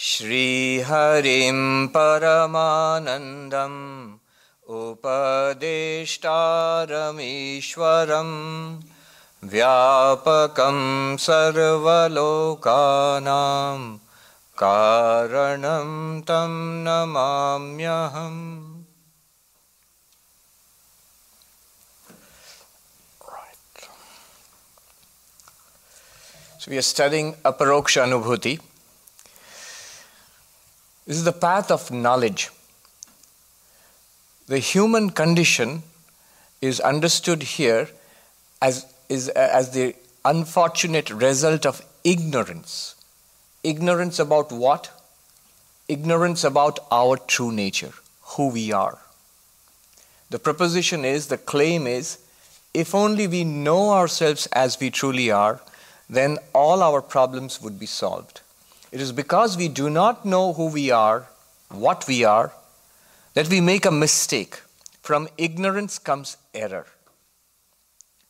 Shri Harim Paramanandam Upadeshtaram Ishwaram Vyapakam Sarvalokanam Karanam Tam Namamyaham. Right. So we are studying Aparokshanubhuti. This is the path of knowledge. The human condition is understood here as the unfortunate result of ignorance. Ignorance about what? Ignorance about our true nature, who we are. The proposition is, the claim is, if only we know ourselves as we truly are, then all our problems would be solved. It is because we do not know who we are, what we are, that we make a mistake. From ignorance comes error.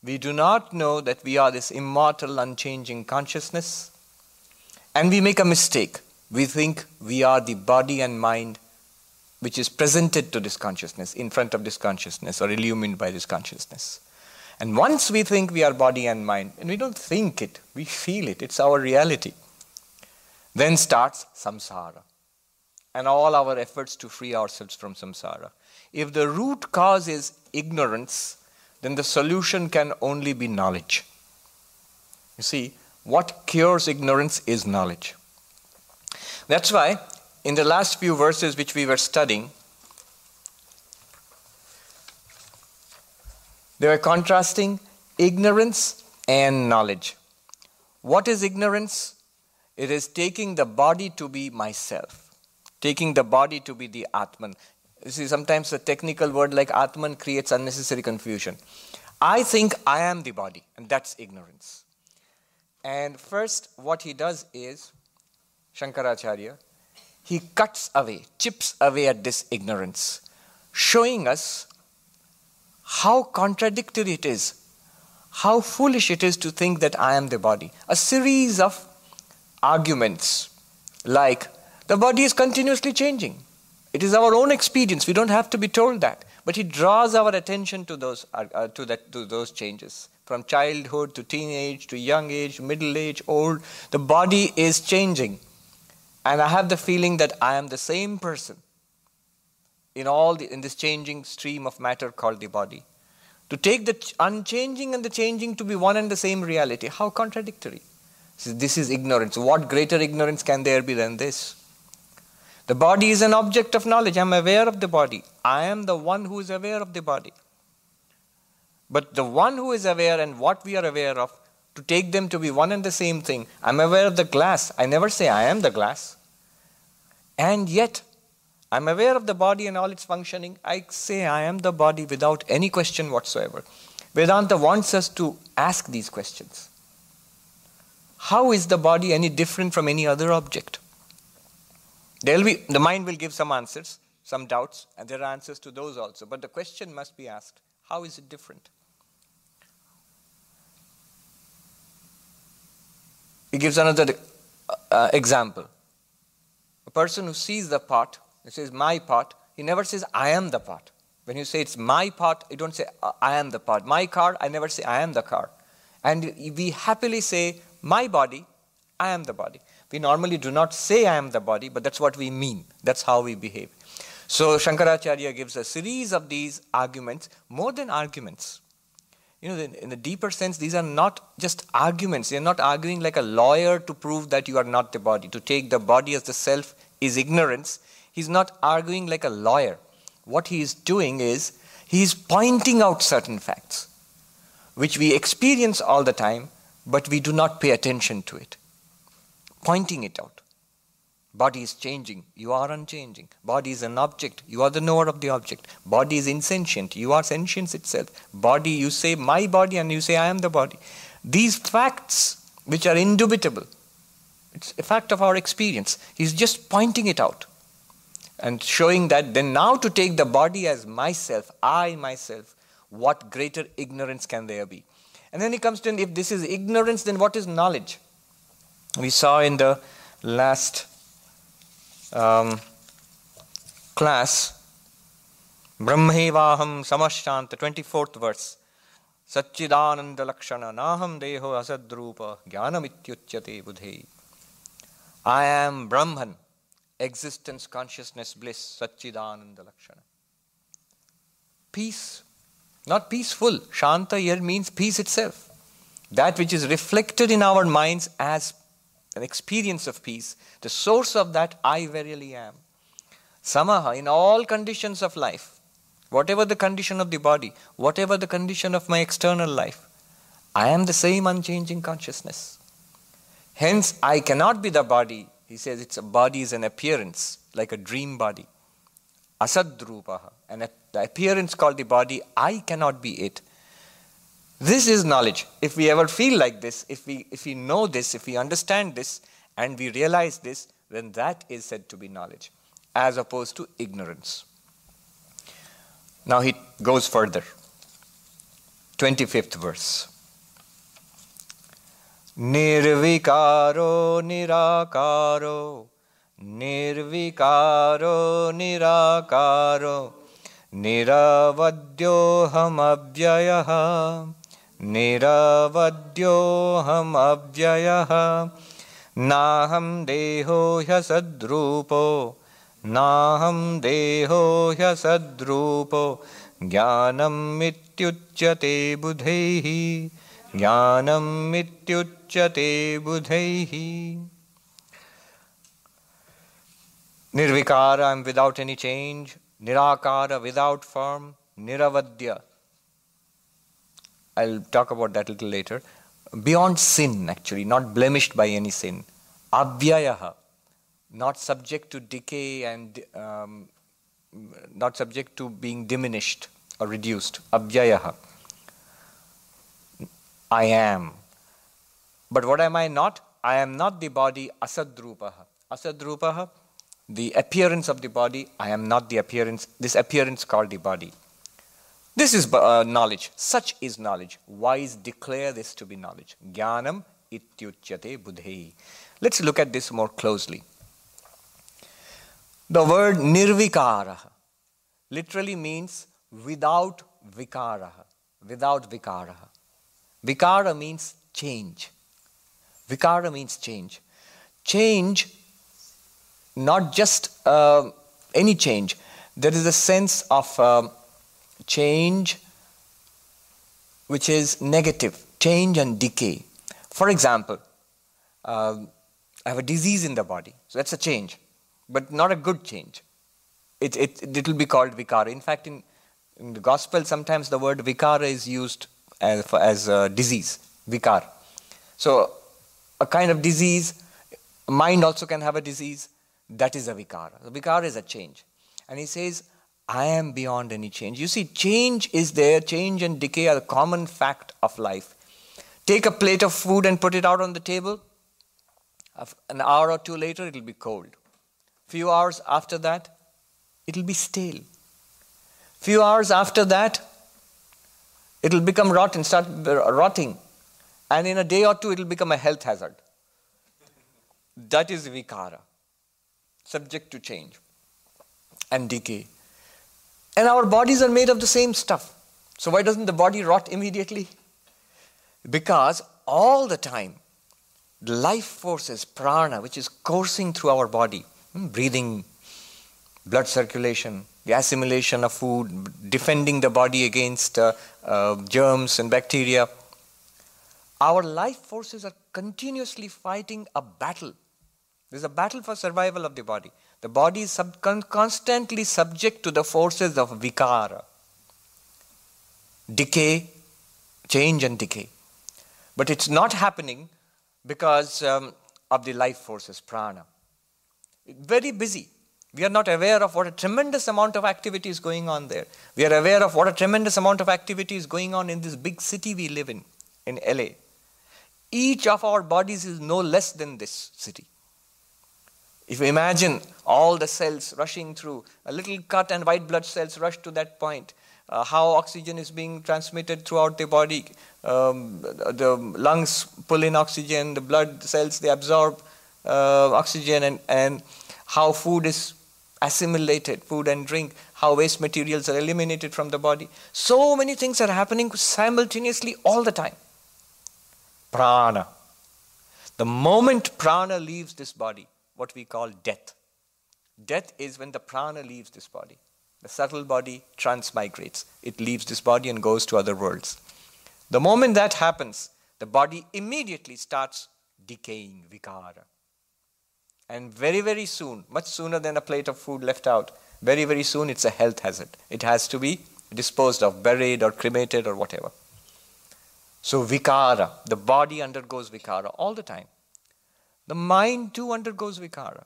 We do not know that we are this immortal, unchanging consciousness, and we make a mistake. We think we are the body and mind which is presented to this consciousness, in front of this consciousness, or illumined by this consciousness. And once we think we are body and mind, and we don't think it, we feel it, it's our reality. Then starts samsara and all our efforts to free ourselves from samsara. If the root cause is ignorance, then the solution can only be knowledge. You see, what cures ignorance is knowledge. That's why in the last few verses which we were studying, they were contrasting ignorance and knowledge. What is ignorance? It is taking the body to be myself, taking the body to be the Atman. You see, sometimes a technical word like Atman creates unnecessary confusion. I think I am the body, and that's ignorance. And first, what he does is, Shankaracharya, he cuts away, chips away at this ignorance, showing us how contradictory it is, how foolish it is to think that I am the body. A series of arguments like the body is continuously changing. It is our own experience. We don't have to be told that. But he draws our attention to those changes. From childhood to teenage to young age, middle age, old, the body is changing. And I have the feeling that I am the same person in this changing stream of matter called the body. To take the unchanging and the changing to be one and the same reality, how contradictory. This is ignorance. What greater ignorance can there be than this? The body is an object of knowledge. I am aware of the body. I am the one who is aware of the body. But the one who is aware and what we are aware of, to take them to be one and the same thing. I am aware of the glass. I never say I am the glass. And yet, I am aware of the body and all its functioning. I say I am the body without any question whatsoever. Vedanta wants us to ask these questions. How is the body any different from any other object? The mind will give some answers, some doubts, and there are answers to those also. But the question must be asked, how is it different? He gives another example. A person who sees the pot, he says, my pot, he never says, I am the pot. When you say it's my pot, you don't say, I am the pot. My car, I never say, I am the car. And we happily say, my body, I am the body. We normally do not say I am the body, but that's what we mean. That's how we behave. So Shankaracharya gives a series of these arguments, more than arguments. In the deeper sense, these are not just arguments. They are not arguing like a lawyer to prove that you are not the body. To take the body as the self is ignorance. He's not arguing like a lawyer. What he is doing is, he is pointing out certain facts, which we experience all the time, but we do not pay attention to it. Pointing it out. Body is changing, you are unchanging. Body is an object, you are the knower of the object. Body is insentient, you are sentience itself. Body, you say my body and you say I am the body. These facts, which are indubitable, it's a fact of our experience. He's just pointing it out and showing that then now to take the body as myself, I myself, what greater ignorance can there be? And then he comes to, if this is ignorance, then what is knowledge? We saw in the last class, Brahmevaham Samashanta, 24th verse. Satchidananda Lakshana Naham Deho Asadrupa Jnanamityuchyate Budhe. I am Brahman, existence, consciousness, bliss, Satchidananda Lakshana. Peace, not peaceful. Shanta here means peace itself. That which is reflected in our minds as an experience of peace. The source of that I verily am. Samaha, in all conditions of life, whatever the condition of the body, whatever the condition of my external life, I am the same unchanging consciousness. Hence, I cannot be the body. He says its body is an appearance, like a dream body. Asadrupaha, and the appearance called the body, I cannot be it. This is knowledge. If we ever feel like this, if we know this, if we understand this, and we realize this, then that is said to be knowledge, as opposed to ignorance. Now he goes further. 25th verse. Nirvikaro nirakaro, nirvikaro nirakaro, niravadyoham avyayaha, niravadyoham avyayaha, naham deho hyasadrupo, naham deho hyasadrupo, jnanam mityuchyate budhehi, jnanam mityuchyate budhehi. Nirvikara, I am without any change. Nirakara, without form. Niravadya, I'll talk about that a little later. Beyond sin, actually, not blemished by any sin. Avyayaha, not subject to decay and not subject to being diminished or reduced. Avyayaha. I am. But what am I not? I am not the body. Asadrupaha. Asadrupaha, the appearance of the body. I am not the appearance. This appearance called the body. This is knowledge. Such is knowledge. Wise declare this to be knowledge. Jnanam ityuchyate budhehi. Let's look at this more closely. The word nirvikara literally means without vikara. Without vikara. Vikara means change. Vikara means change. Change, not just any change. There is a sense of change which is negative, change and decay. For example, I have a disease in the body, so that's a change, but not a good change. It will be called vikara. In fact, in the gospel, sometimes the word vikara is used as a disease, vikar. So a kind of disease, mind also can have a disease, that is a vikara. The vikara is a change. And he says, I am beyond any change. You see, change is there. Change and decay are a common fact of life. Take a plate of food and put it out on the table. An hour or two later, it will be cold. Few hours after that, it will be stale. Few hours after that, it will become rotten, start rotting. And in a day or two, it will become a health hazard. That is vikara, subject to change and decay. And our bodies are made of the same stuff. So why doesn't the body rot immediately? Because all the time, the life forces, prana, which is coursing through our body, breathing, blood circulation, the assimilation of food, defending the body against germs and bacteria. Our life forces are continuously fighting a battle. There's a battle for survival of the body. The body is constantly subject to the forces of vikara, decay, change and decay. But it's not happening because of the life forces, prana. Very busy. We are not aware of what a tremendous amount of activity is going on there. We are aware of what a tremendous amount of activity is going on in this big city we live in LA. Each of our bodies is no less than this city. If you imagine all the cells rushing through, a little cut and white blood cells rush to that point, how oxygen is being transmitted throughout the body, the lungs pull in oxygen, the blood cells, they absorb oxygen, and how food is assimilated, food and drink, how waste materials are eliminated from the body. So many things are happening simultaneously all the time. Prana. The moment prana leaves this body, what we call death. Death is when the prana leaves this body. The subtle body transmigrates. It leaves this body and goes to other worlds. The moment that happens, the body immediately starts decaying, vikara. And very, very soon, much sooner than a plate of food left out, very, very soon it's a health hazard. It has to be disposed of, buried or cremated or whatever. So vikara, the body undergoes vikara all the time. The mind too undergoes vikara.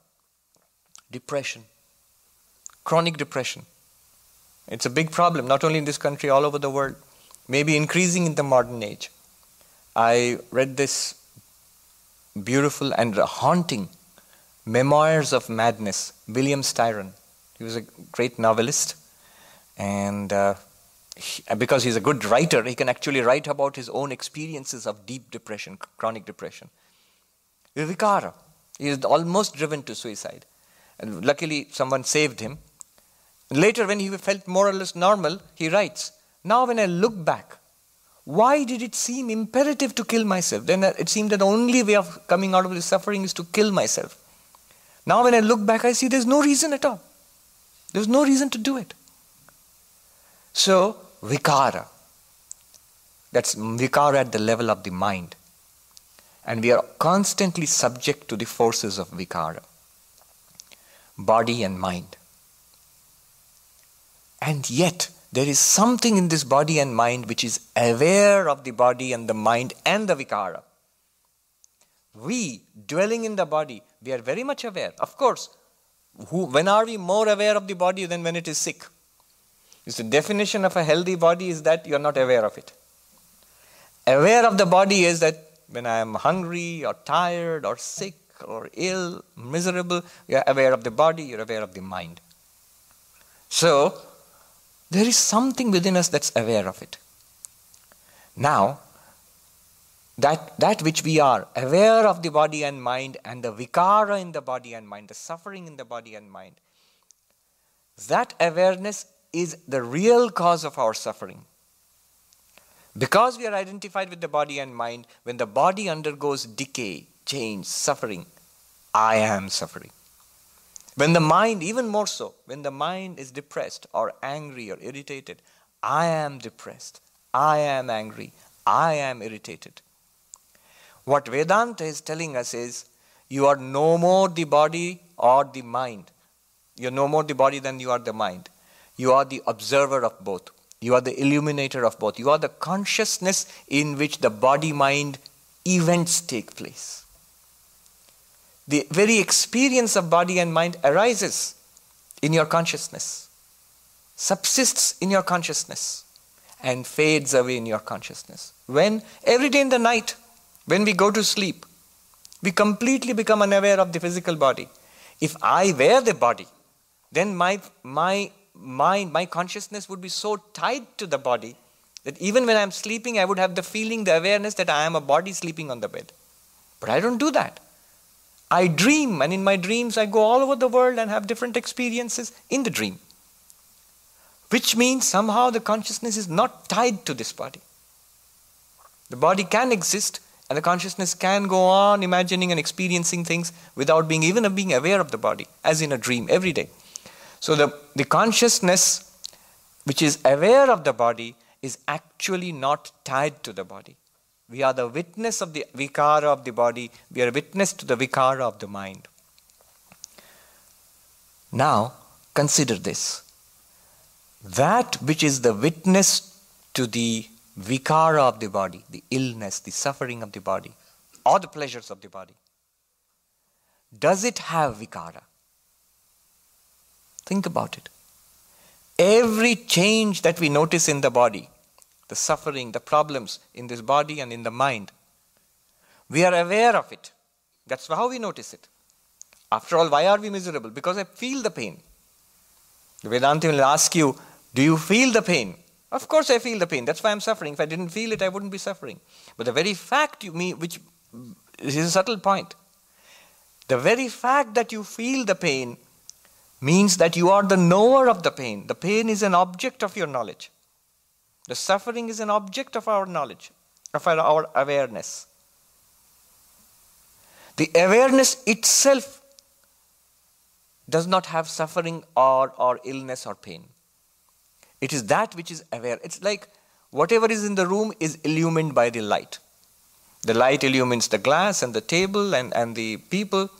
Depression, chronic depression. It's a big problem, not only in this country, all over the world. Maybe increasing in the modern age. I read this beautiful and haunting Memoirs of Madness, William Styron. He was a great novelist, and because he's a good writer, he can actually write about his own experiences of deep depression, chronic depression. Vikara. He is almost driven to suicide. And luckily, someone saved him. Later, when he felt more or less normal, he writes, "Now when I look back, why did it seem imperative to kill myself? Then it seemed that the only way of coming out of this suffering is to kill myself. Now when I look back, I see there's no reason at all. There's no reason to do it." So, vikara. That's vikara at the level of the mind. And we are constantly subject to the forces of vikara. Body and mind. And yet, there is something in this body and mind which is aware of the body and the mind and the vikara. We, dwelling in the body, we are very much aware. Of course, when are we more aware of the body than when it is sick? The definition of a healthy body is that you are not aware of it. Aware of the body is that when I am hungry or tired or sick or ill, miserable, you are aware of the body, you are aware of the mind. So, there is something within us that's aware of it. Now, that which we are aware of the body and mind and the vikara in the body and mind, the suffering in the body and mind, that awareness is the real cause of our suffering. Because we are identified with the body and mind, when the body undergoes decay, change, suffering, I am suffering. When the mind, even more so, when the mind is depressed or angry or irritated, I am depressed, I am angry, I am irritated. What Vedanta is telling us is, you are no more the body or the mind. You are no more the body than you are the mind. You are the observer of both. You are the illuminator of both. You are the consciousness in which the body-mind events take place. The very experience of body and mind arises in your consciousness, subsists in your consciousness, and fades away in your consciousness. When every day in the night, when we go to sleep, we completely become unaware of the physical body. If I were the body, then my mind, my consciousness would be so tied to the body that even when I'm sleeping, I would have the feeling, the awareness that I am a body sleeping on the bed. But I don't do that. I dream, and in my dreams I go all over the world and have different experiences in the dream. Which means somehow the consciousness is not tied to this body. The body can exist and the consciousness can go on imagining and experiencing things without being aware of the body, as in a dream every day. So the consciousness which is aware of the body is actually not tied to the body. We are the witness of the vikara of the body. We are a witness to the vikara of the mind. Now, consider this. That which is the witness to the vikara of the body, the illness, the suffering of the body, or the pleasures of the body, does it have vikara? Think about it. Every change that we notice in the body, the suffering, the problems in this body and in the mind, we are aware of it. That's how we notice it. After all, why are we miserable? Because I feel the pain. The Vedanta will ask you, do you feel the pain? Of course I feel the pain. That's why I'm suffering. If I didn't feel it, I wouldn't be suffering. But the very fact which is a subtle point, The very fact that you feel the pain means that you are the knower of the pain. The pain is an object of your knowledge. The suffering is an object of our knowledge, of our awareness. The awareness itself does not have suffering or illness or pain. It is that which is aware. It's like whatever is in the room is illumined by the light. The light illumines the glass and the table and the people.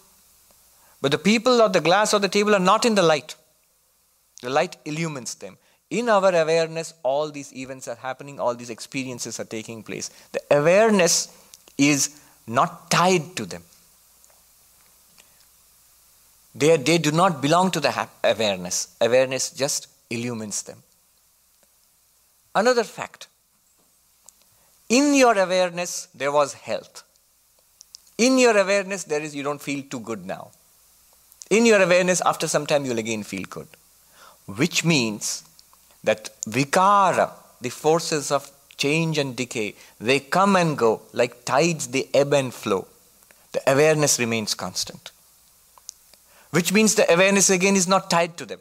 But the people or the glass or the table are not in the light. The light illumines them. In our awareness, all these events are happening, all these experiences are taking place. The awareness is not tied to them. They do not belong to the awareness. Awareness just illumines them. Another fact. In your awareness, there was health. In your awareness, you don't feel too good now. In your awareness, after some time, you'll again feel good. Which means that vikara, the forces of change and decay, they come and go like tides, they ebb and flow. The awareness remains constant. Which means the awareness again is not tied to them.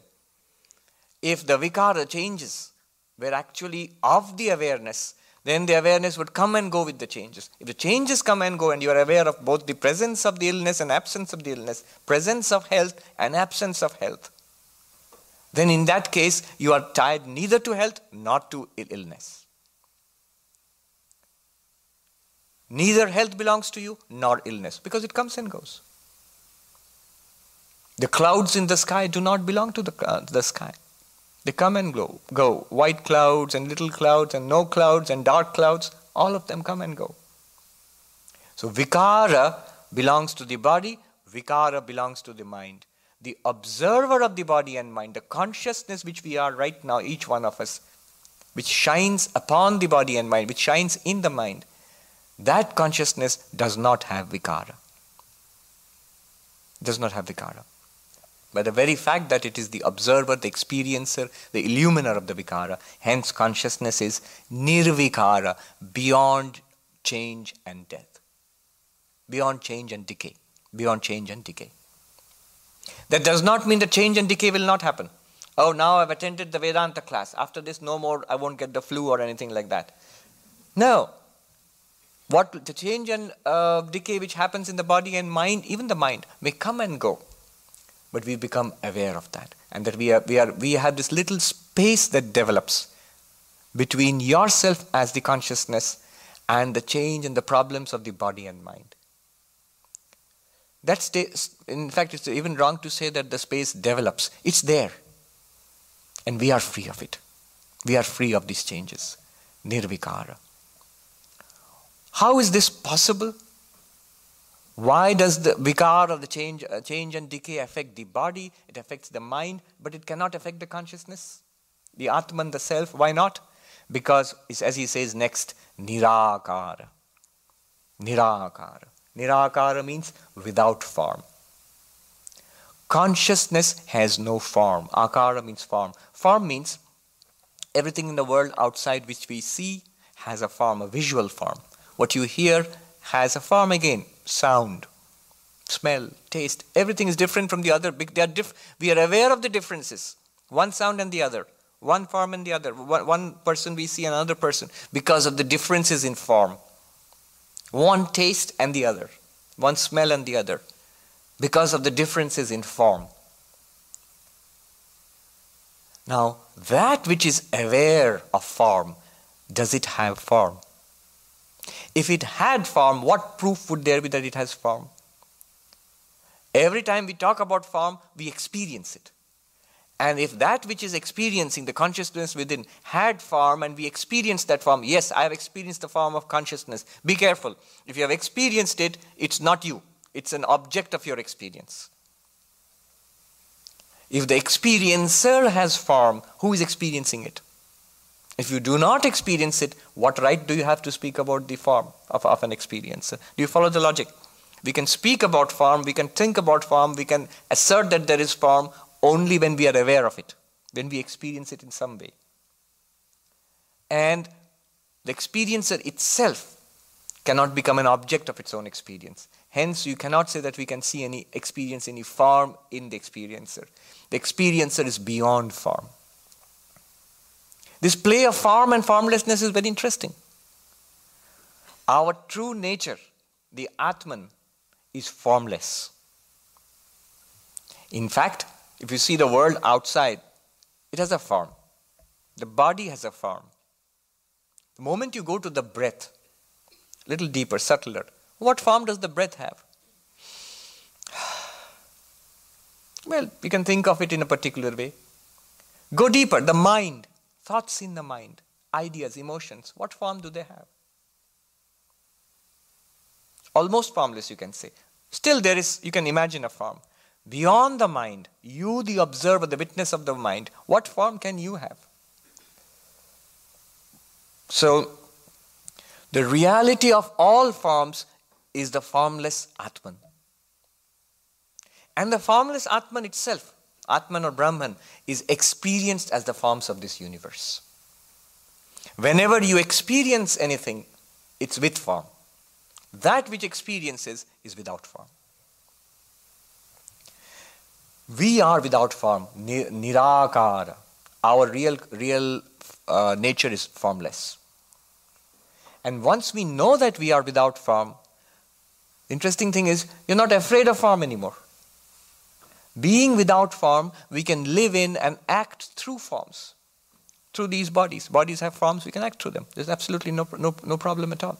If the vikara changes were actually of the awareness, then the awareness would come and go with the changes. If the changes come and go and you are aware of both the presence of the illness and absence of the illness, presence of health and absence of health, then in that case you are tied neither to health nor to illness. Neither health belongs to you nor illness, because it comes and goes. The clouds in the sky do not belong to the sky. They come and go. White clouds and little clouds and no clouds and dark clouds, all of them come and go. So vikara belongs to the body, vikara belongs to the mind. The observer of the body and mind, the consciousness which we are right now, each one of us, which shines upon the body and mind, which shines in the mind, that consciousness does not have vikara. Does not have vikara. By the very fact that it is the observer, the experiencer, the illuminer of the vikara, hence consciousness is nirvikara, beyond change and death, beyond change and decay, beyond change and decay. That does not mean that change and decay will not happen. Oh, now I've attended the Vedanta class. After this, no more, I won't get the flu or anything like that. No. What the change and decay which happens in the body and mind, even the mind, may come and go. But we become aware of that, and that we have this little space that develops between yourself as the consciousness and the change and the problems of the body and mind. That in fact, it's even wrong to say that the space develops. It's there, and we are free of it. We are free of these changes. Nirvikara. How is this possible? Why does the vikara of the change and decay affect the body? It affects the mind, but it cannot affect the consciousness, the Atman, the self. Why not? Because, as he says next, nirakara. Nirakara. Nirakara means without form. Consciousness has no form. Akara means form. Form means everything in the world outside which we see has a form, a visual form. What you hear has a form again. Sound, smell, taste, everything is different from the other. We are aware of the differences. One sound and the other, one form and the other. One person we see another person because of the differences in form. One taste and the other, one smell and the other, because of the differences in form. Now, that which is aware of form, does it have form? If it had form, what proof would there be that it has form? Every time we talk about form, we experience it. And if that which is experiencing the consciousness within had form and we experience that form, yes, I have experienced the form of consciousness. Be careful. If you have experienced it, it's not you. It's an object of your experience. If the experiencer has form, who is experiencing it? If you do not experience it, what right do you have to speak about the form of an experiencer? Do you follow the logic? We can speak about form, we can think about form, we can assert that there is form only when we are aware of it, when we experience it in some way. And the experiencer itself cannot become an object of its own experience. Hence, you cannot say that we can see any experience, any form in the experiencer. The experiencer is beyond form. This play of form and formlessness is very interesting. Our true nature, the Atman, is formless. In fact, if you see the world outside, it has a form. The body has a form. The moment you go to the breath, little deeper, subtler, what form does the breath have? Well, you can think of it in a particular way. Go deeper, the mind, thoughts in the mind, ideas, emotions, what form do they have? Almost formless, you can say. Still there is, you can imagine a form. Beyond the mind, you the observer, the witness of the mind, what form can you have? So, the reality of all forms is the formless Atman. And the formless Atman itself, Atman or Brahman, is experienced as the forms of this universe. Whenever you experience anything, it's with form. That which experiences is without form. We are without form, nirakara. Our real nature is formless. And once we know that we are without form, interesting thing is, you're not afraid of form anymore. Being without form, we can live in and act through forms, through these bodies. Bodies have forms, we can act through them. There's absolutely no problem at all.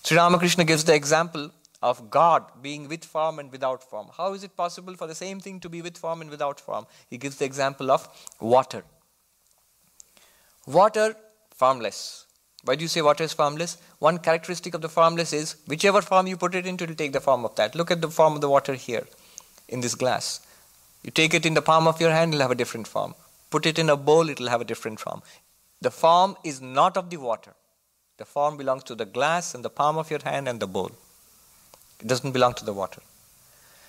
Sri Ramakrishna gives the example of God being with form and without form. How is it possible for the same thing to be with form and without form? He gives the example of water. Water, formless. Why do you say water is formless? One characteristic of the formless is, whichever form you put it into, it will take the form of that. Look at the form of the water here, in this glass. You take it in the palm of your hand, it will have a different form. Put it in a bowl, it will have a different form. The form is not of the water. The form belongs to the glass and the palm of your hand and the bowl. It doesn't belong to the water.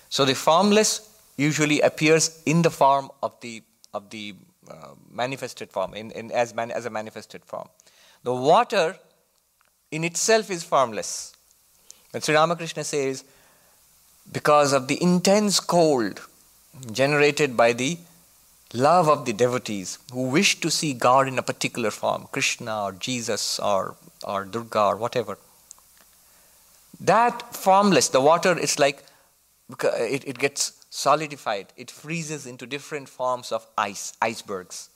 So the formless usually appears in the form of the manifested form, as a manifested form. The water in itself is formless. But Sri Ramakrishna says, because of the intense cold generated by the love of the devotees who wish to see God in a particular form, Krishna or Jesus or Durga or whatever, that formless, the water is like, it gets solidified, it freezes into different forms of icebergs.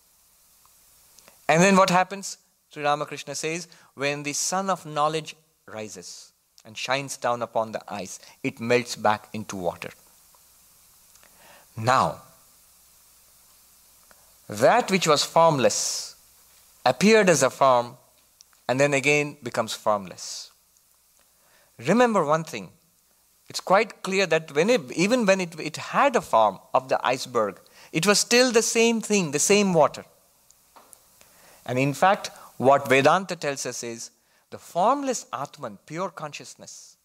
And then what happens? Sri Ramakrishna says, when the sun of knowledge rises and shines down upon the ice, it melts back into water. Now, that which was formless appeared as a form and then again becomes formless. Remember one thing, it's quite clear that even when it had a form of the iceberg, it was still the same thing, the same water. And in fact, what Vedanta tells us is, the formless Atman, pure consciousness,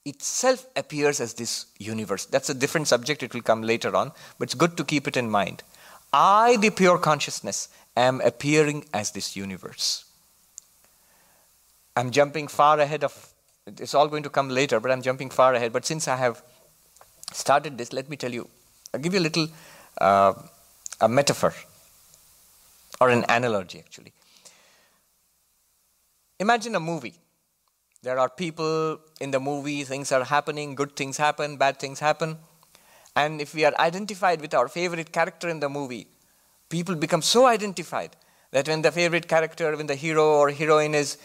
itself appears as this universe. That's a different subject, it will come later on, but it's good to keep it in mind. I, the pure consciousness, am appearing as this universe. I'm jumping far ahead of, it's all going to come later, but I'm jumping far ahead. But since I have started this, let me tell you, I'll give you a little a metaphor, or an analogy actually. Imagine a movie. There are people in the movie, things are happening, good things happen, bad things happen. And if we are identified with our favorite character in the movie, people become so identified that when the favorite character, when the hero or heroine is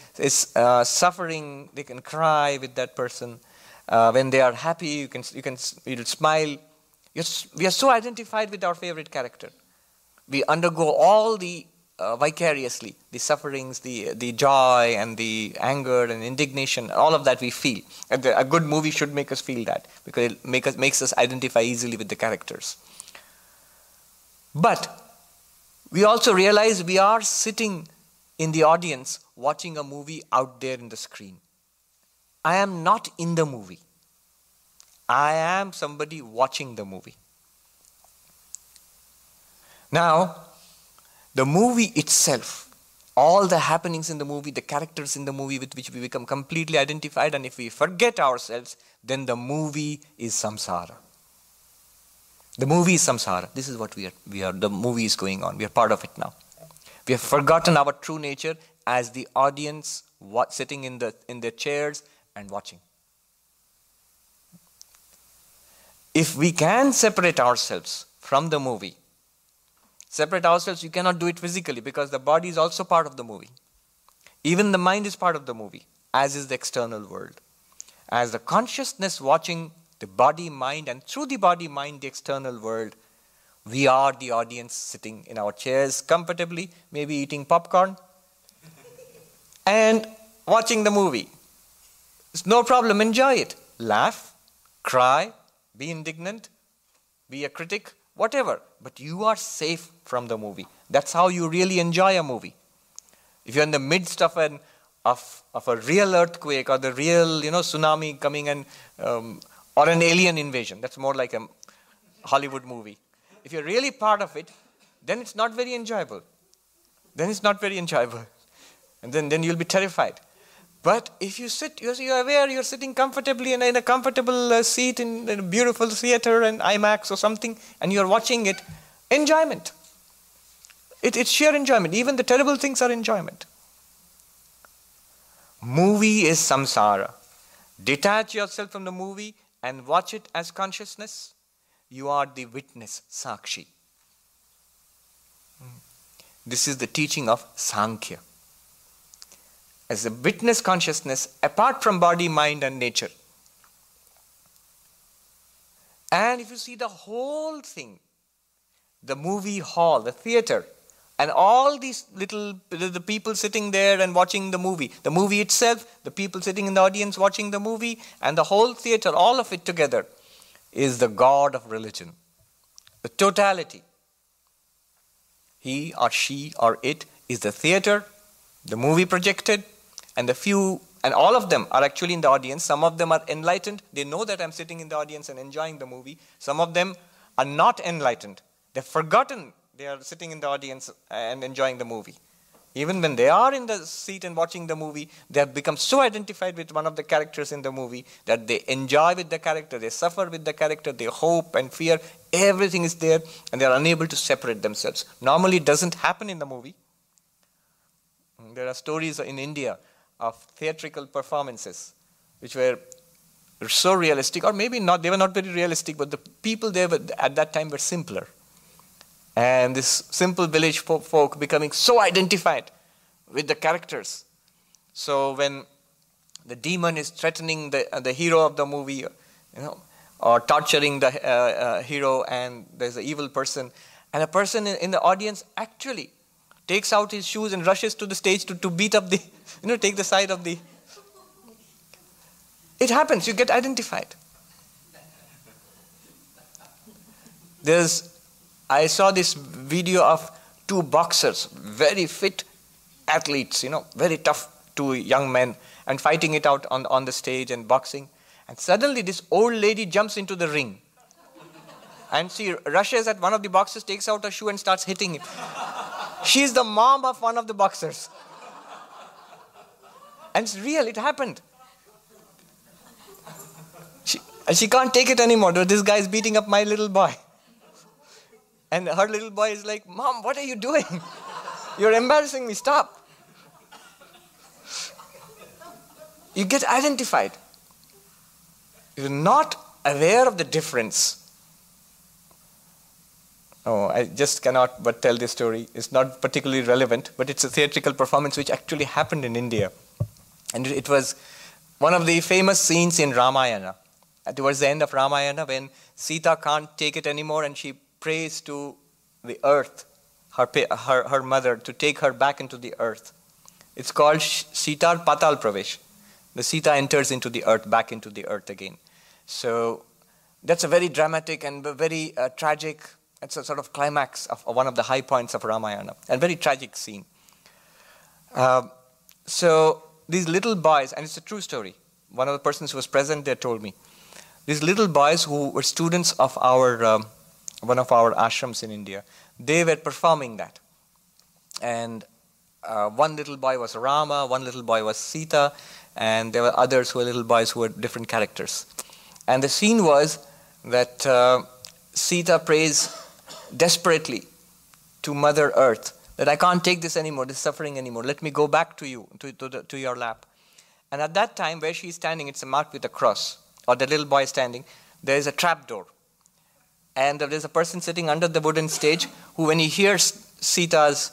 suffering, they can cry with that person. When they are happy, you'll smile. We are so identified with our favorite character. We undergo all the vicariously, the sufferings, the joy and the anger and indignation, all of that we feel. And a good movie should make us feel that, because it makes us identify easily with the characters. But we also realize we are sitting in the audience watching a movie out there in the screen. I am not in the movie. I am somebody watching the movie. Now, the movie itself all the happenings in the movie, the characters in the movie with which we become completely identified, and if we forget ourselves, then the movie is samsara. The movie is samsara. This is what we are. The movie is going on. We are part of it now. We have forgotten our true nature as the audience sitting in their chairs and watching. If we can separate ourselves from the movie, you cannot do it physically because the body is also part of the movie. Even the mind is part of the movie, as is the external world. As the consciousness watching the body, mind, and through the body, mind, the external world, we are the audience sitting in our chairs comfortably, maybe eating popcorn and watching the movie. It's no problem, enjoy it. Laugh, cry, be indignant, be a critic, whatever. But you are safe from the movie. That's how you really enjoy a movie. If you're in the midst of a real earthquake or the real tsunami coming and or an alien invasion, that's more like a Hollywood movie. If you're really part of it, then it's not very enjoyable. And then you'll be terrified. But if you sit, you're aware you're sitting comfortably in a comfortable seat in a beautiful theater and IMAX or something, and you're watching it, enjoyment. It's sheer enjoyment. Even the terrible things are enjoyment. Movie is samsara. Detach yourself from the movie and watch it as consciousness. You are the witness, sakshi. This is the teaching of Sankhya. As a witness consciousness apart from body, mind and nature. And if you see the whole thing, the movie hall, the theater, and all these the people sitting there and watching the movie itself, the people sitting in the audience watching the movie, and the whole theater, all of it together, is the God of religion. The totality. He or she or it is the theater, the movie projected, and all of them are actually in the audience. Some of them are enlightened. They know that I'm sitting in the audience and enjoying the movie. Some of them are not enlightened. They've forgotten they are sitting in the audience and enjoying the movie. Even when they are in the seat and watching the movie, they have become so identified with one of the characters in the movie that they enjoy with the character, they suffer with the character, they hope and fear. Everything is there and they are unable to separate themselves. Normally it doesn't happen in the movie. There are stories in India of theatrical performances which were so realistic, or maybe not, they were not very realistic, but the people there at that time were simpler. And this simple village folk becoming so identified with the characters. So when the demon is threatening the hero of the movie, or torturing the hero, and there's an evil person, and a person in the audience actually takes out his shoes and rushes to the stage to beat up the, take the side of the... It happens, you get identified. I saw this video of two boxers, very fit athletes, very tough two young men, and fighting it out on the stage and boxing. And suddenly this old lady jumps into the ring. And she rushes at one of the boxers, takes out her shoe and starts hitting him. She's the mom of one of the boxers. And it's real, it happened. She can't take it anymore. This guy is beating up my little boy. And her little boy is like, Mom, what are you doing? You're embarrassing me, stop. You get identified. You're not aware of the difference. Oh, I just cannot but tell this story. It's not particularly relevant, but it's a theatrical performance which actually happened in India. And it was one of the famous scenes in Ramayana. Towards the end of Ramayana, when Sita can't take it anymore and she prays to the earth, her mother, to take her back into the earth. It's called Sitar Patal Pravesh. The Sita enters into the earth, back into the earth again. So that's a very dramatic and very tragic, it's a sort of climax of one of the high points of Ramayana, and very tragic scene. So these little boys, and it's a true story, one of the persons who was present there told me, these little boys who were students of one of our ashrams in India, they were performing that. And one little boy was Rama, one little boy was Sita, and there were others who were little boys who were different characters. And the scene was that Sita prays desperately to Mother Earth that I can't take this anymore, this suffering anymore. Let me go back to you, to your lap. And at that time, where she's standing, it's marked with a cross, or the little boy is standing, there is a trap door. And there's a person sitting under the wooden stage who, when he hears Sita's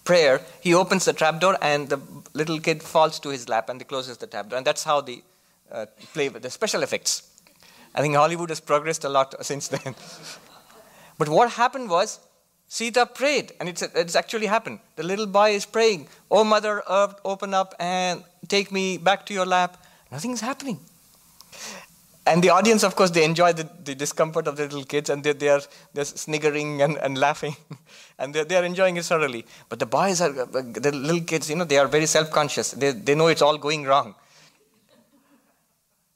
prayer, he opens the trap door and the little kid falls to his lap and he closes the trap door. And that's how they play with the special effects. I think Hollywood has progressed a lot since then. But what happened was, Sita prayed, and it's actually happened. The little boy is praying, "Oh Mother Earth, open up and take me back to your lap." Nothing's happening. And the audience, of course, they enjoy the discomfort of the little kids, and they're sniggering and laughing, and they're enjoying it thoroughly. But the boys the little kids, they are very self-conscious. They know it's all going wrong.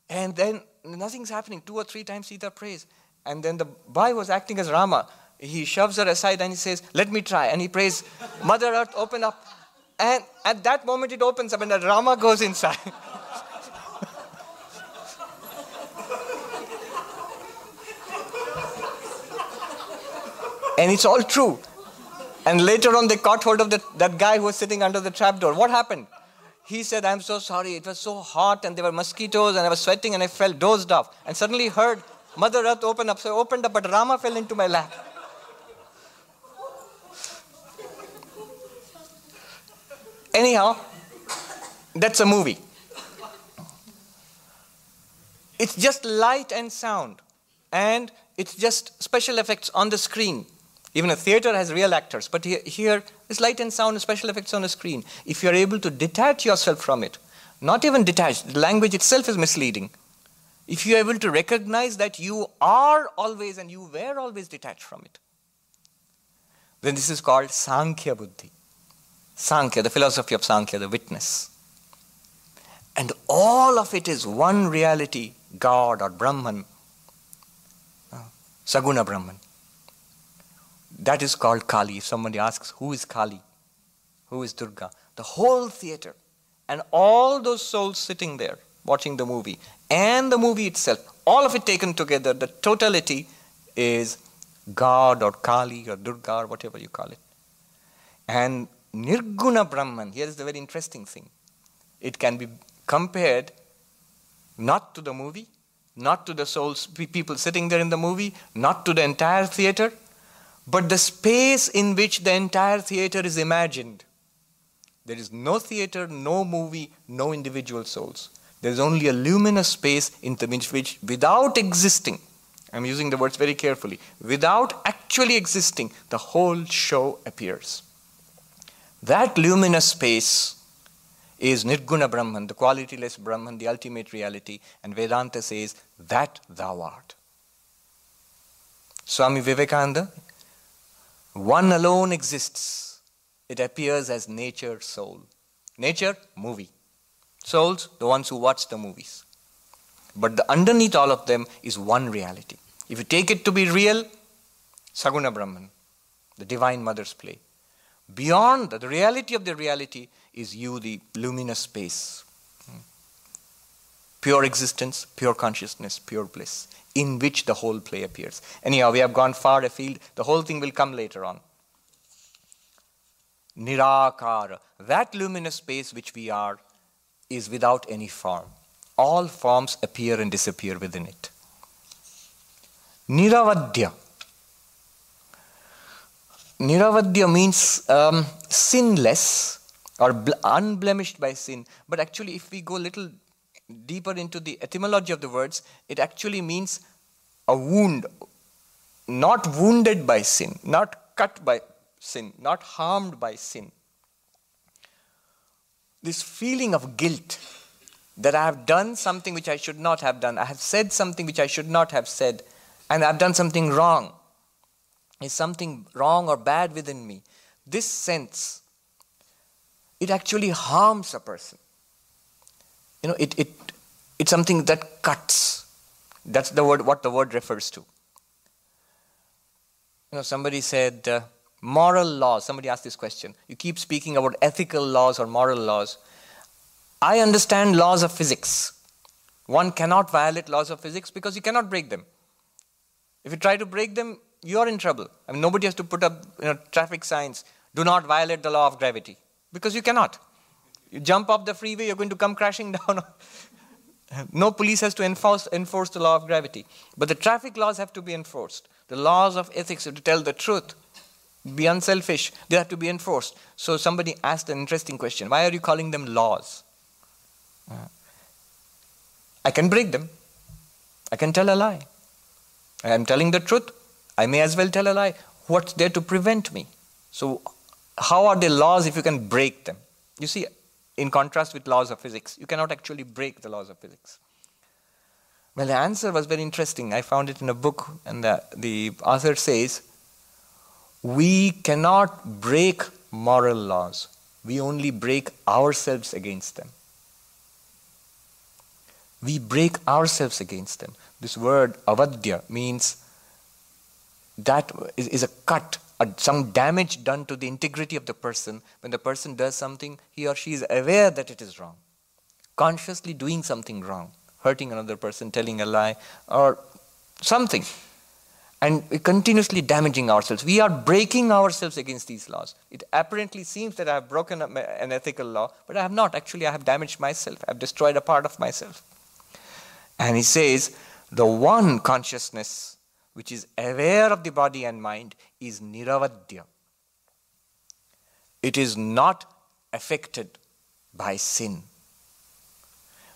And then nothing's happening. 2 or 3 times Sita prays. And then the boy was acting as Rama. He shoves her aside and he says, "Let me try." And he prays, "Mother Earth, open up." And at that moment it opens up and the Rama goes inside. And it's all true. And later on they caught hold of that guy who was sitting under the trapdoor. What happened? He said, "I'm so sorry. It was so hot and there were mosquitoes and I was sweating and I felt dozed off." And suddenly heard, "Mother Earth, open up." So I opened up, but Rama fell into my lap. Anyhow, that's a movie. It's just light and sound. And it's just special effects on the screen. Even a theater has real actors. But here it's light and sound and special effects on the screen. If you're able to detach yourself from it, not even detach, the language itself is misleading. If you're able to recognize that you are always and you were always detached from it, then this is called Sankhya Buddhi. Sankhya, the philosophy of Sankhya, the witness. And all of it is one reality, God or Brahman, Saguna Brahman. That is called Kali. If somebody asks, who is Kali? Who is Durga? The whole theater and all those souls sitting there watching the movie and the movie itself, all of it taken together, the totality is God or Kali or Durga or whatever you call it. And Nirguna Brahman, here is the very interesting thing. It can be compared not to the movie, not to the souls, people sitting there in the movie, not to the entire theater, but the space in which the entire theater is imagined. There is no theater, no movie, no individual souls. There is only a luminous space in which, without existing, I'm using the words very carefully, without actually existing, the whole show appears. That luminous space is Nirguna Brahman, the qualityless Brahman, the ultimate reality, and Vedanta says, that thou art. Swami Vivekananda, one alone exists. It appears as nature, soul. Nature, movie. Souls, the ones who watch the movies. But underneath all of them is one reality. If you take it to be real, Saguna Brahman, the Divine Mother's play. Beyond the reality of the reality is you, the luminous space. Pure existence, pure consciousness, pure bliss, in which the whole play appears. Anyhow, we have gone far afield. The whole thing will come later on. Nirakara, that luminous space which we are, is without any form. All forms appear and disappear within it. Niravadya. Niravadya means sinless or unblemished by sin. But actually, if we go a little deeper into the etymology of the words, it actually means a wound, not wounded by sin, not cut by sin, not harmed by sin. This feeling of guilt that I have done something which I should not have done, I have said something which I should not have said, and I have done something wrong. Is something wrong or bad within me? This sense, it actually harms a person. It's something that cuts. That's the word, what the word refers to. Somebody said, Moral laws. Somebody asked this question. You keep speaking about ethical laws or moral laws. I understand laws of physics. One cannot violate laws of physics because you cannot break them. If you try to break them, you are in trouble. I mean, nobody has to put up traffic signs, do not violate the law of gravity, because you cannot. You jump off the freeway, you're going to come crashing down. No police has to enforce the law of gravity. But the traffic laws have to be enforced. The laws of ethics have to tell the truth, be unselfish, they have to be enforced. So somebody asked an interesting question. Why are you calling them laws? I can break them. I can tell a lie. I am telling the truth. I may as well tell a lie. What's there to prevent me? So how are they laws if you can break them? You see, in contrast with laws of physics, you cannot actually break the laws of physics. Well, the answer was very interesting. I found it in a book, and the author says, we cannot break moral laws. We only break ourselves against them. We break ourselves against them. This word avadya means that is a cut, some damage done to the integrity of the person. When the person does something, he or she is aware that it is wrong, consciously doing something wrong, hurting another person, telling a lie, or something, and continuously damaging ourselves. We are breaking ourselves against these laws. It apparently seems that I have broken an ethical law, but I have not. Actually, I have damaged myself. I have destroyed a part of myself. And he says, the one consciousness which is aware of the body and mind is niravadya. It is not affected by sin.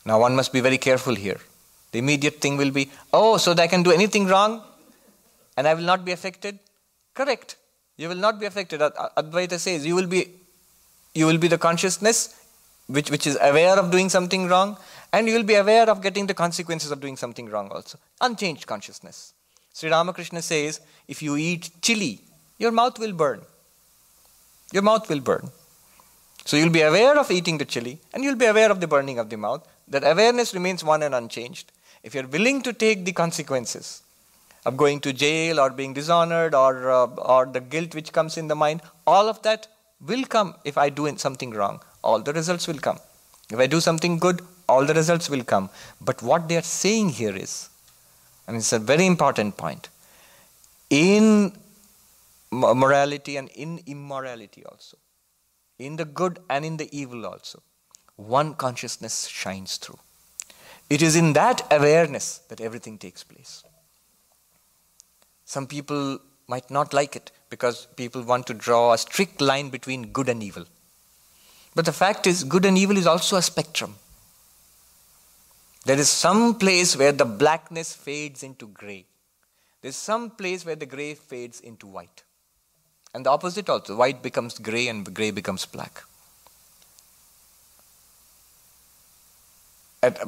Now one must be very careful here. The immediate thing will be, oh, so that I can do anything wrong and I will not be affected? Correct. You will not be affected. Advaita says you will be the consciousness which is aware of doing something wrong, and you will be aware of getting the consequences of doing something wrong also. Unchanged consciousness. Sri Ramakrishna says, if you eat chili, your mouth will burn. Your mouth will burn. So you'll be aware of eating the chili, and you'll be aware of the burning of the mouth. That awareness remains one and unchanged. If you're willing to take the consequences of going to jail or being dishonored or the guilt which comes in the mind, all of that will come if I do something wrong. All the results will come. If I do something good, all the results will come. But what they are saying here is, and it's a very important point, in morality and in immorality also, in the good and in the evil also, one consciousness shines through. It is in that awareness that everything takes place. Some people might not like it because people want to draw a strict line between good and evil. But the fact is, good and evil is also a spectrum. There is some place where the blackness fades into grey. There is some place where the grey fades into white. And the opposite also, white becomes grey and grey becomes black.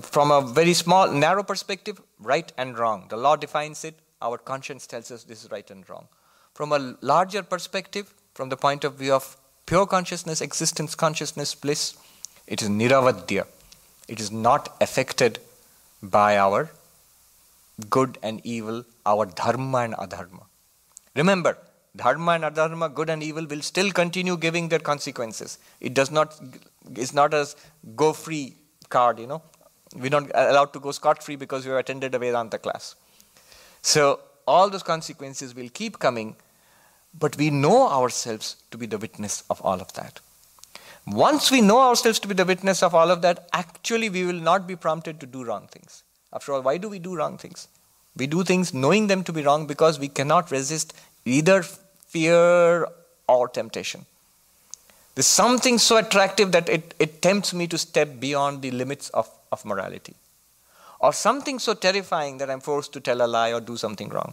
From a very small, narrow perspective, right and wrong. The law defines it, our conscience tells us this is right and wrong. From a larger perspective, from the point of view of pure consciousness, existence, consciousness, bliss, it is niravadya. It is not affected by our good and evil, our dharma and adharma. Remember, dharma and adharma, good and evil, will still continue giving their consequences. It's not a go-free card, We're not allowed to go scot-free because we have attended a Vedanta class. So all those consequences will keep coming, but we know ourselves to be the witness of all of that. Once we know ourselves to be the witness of all of that, actually we will not be prompted to do wrong things. After all, why do we do wrong things? We do things knowing them to be wrong because we cannot resist either fear or temptation. There's something so attractive that it tempts me to step beyond the limits of morality. Or something so terrifying that I'm forced to tell a lie or do something wrong.